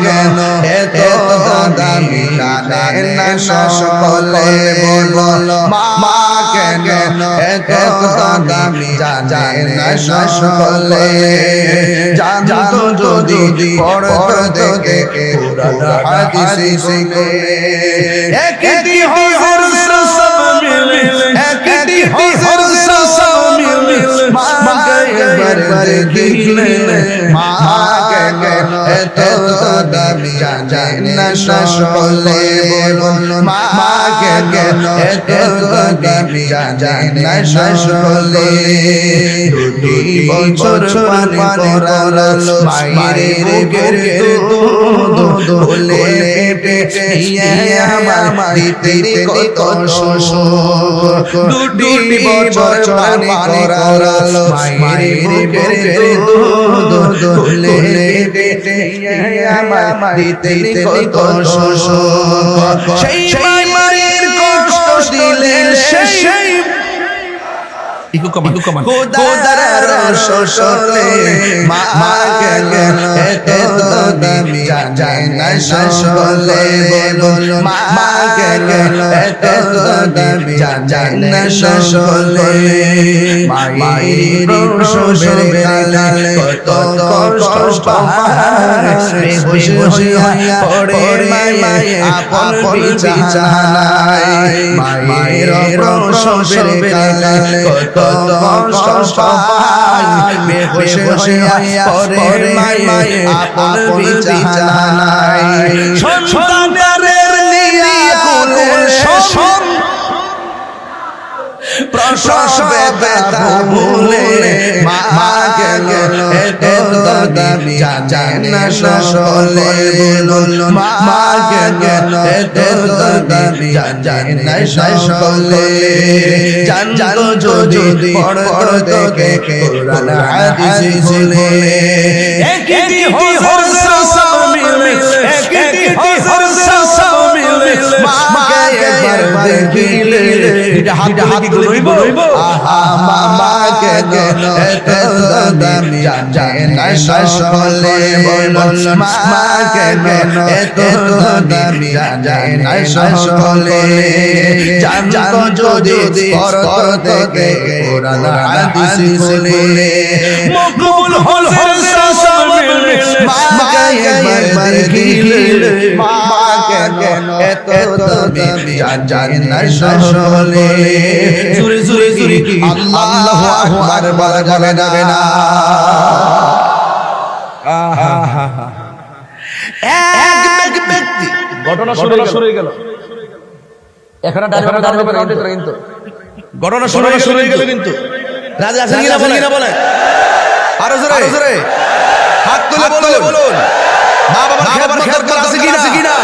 কেন এত দামি জানে না সকলে বলো মা কেন এত দামি জানে না সকলে জানতো যদি পড়তে দেখে কুরআন হাদিস শিখে একটি হুজুর সব মিলে একটি হুজুর সব মিলে মা একবার দেখলে মা কেন এত দামি জানে না সকলে বলো মা কেন এত দামি জানে না সকলে দুই বছর পানি পড়ালো মায়ের বুকের দুধ বলে পেটে আমার দিতে কত শোষ দুটি বছর পানি পড়ালো মায়ের বুকের দুধ বলে পেটে আমার দিতে কত শোষ সেই মায়ের কষ্ট দিলেন সেই খোদার শোষলে মা কেন এত দামি জানে না সকলে বলো মা কেন এত দামি জানে না সকলে মায়ের প্রসবের বেলায় কত কষ্ট পায় বেহুশ হইয়া পড়ে মায়ে আপন বিছানায় মায়ের প্রসবের বেলায় কত কষ্ট পায় বেহুশ হইয়া পড়ে মায়ে আপন বিছানায় সন্তানের নিয়ে কোলে শোন প্রসবে ব্যথা ভুলে মা কেন এত দামি জানে না সকলে বলো মা কেন এত দামি জানে না সকলে জানো যদি পড়তে দেখে কুরআন হাদিস শুনে একটি হুজুর সব মিলে একটি হুজুর সব মিলে মা একবার দেখিলে হাত লইব আহা মা কেন এত দামি জানে না সকলে বলো মা কেন এত দামি জানে না সকলে জানতো যদি পড়তে দেখে কুরআন হাদিস শুনে মকবুল হল সব মিলে মা একবার দেখিলে মা কেন এত দামি জানে না সকলে জোরে জোরে জোরে কি আল্লাহু আকবার বলা যাবে না এক ব্যক্তি ঘটনা শুরু হয়ে গেল এখন দাঁড়াবে কিন্তু ঘটনা শুরু হয়ে গেল কিন্তু রাজা আছেন কিনা বলে আরো জোরে হাত তুলে বলুন মা বাবার খেদমত আছে কিনা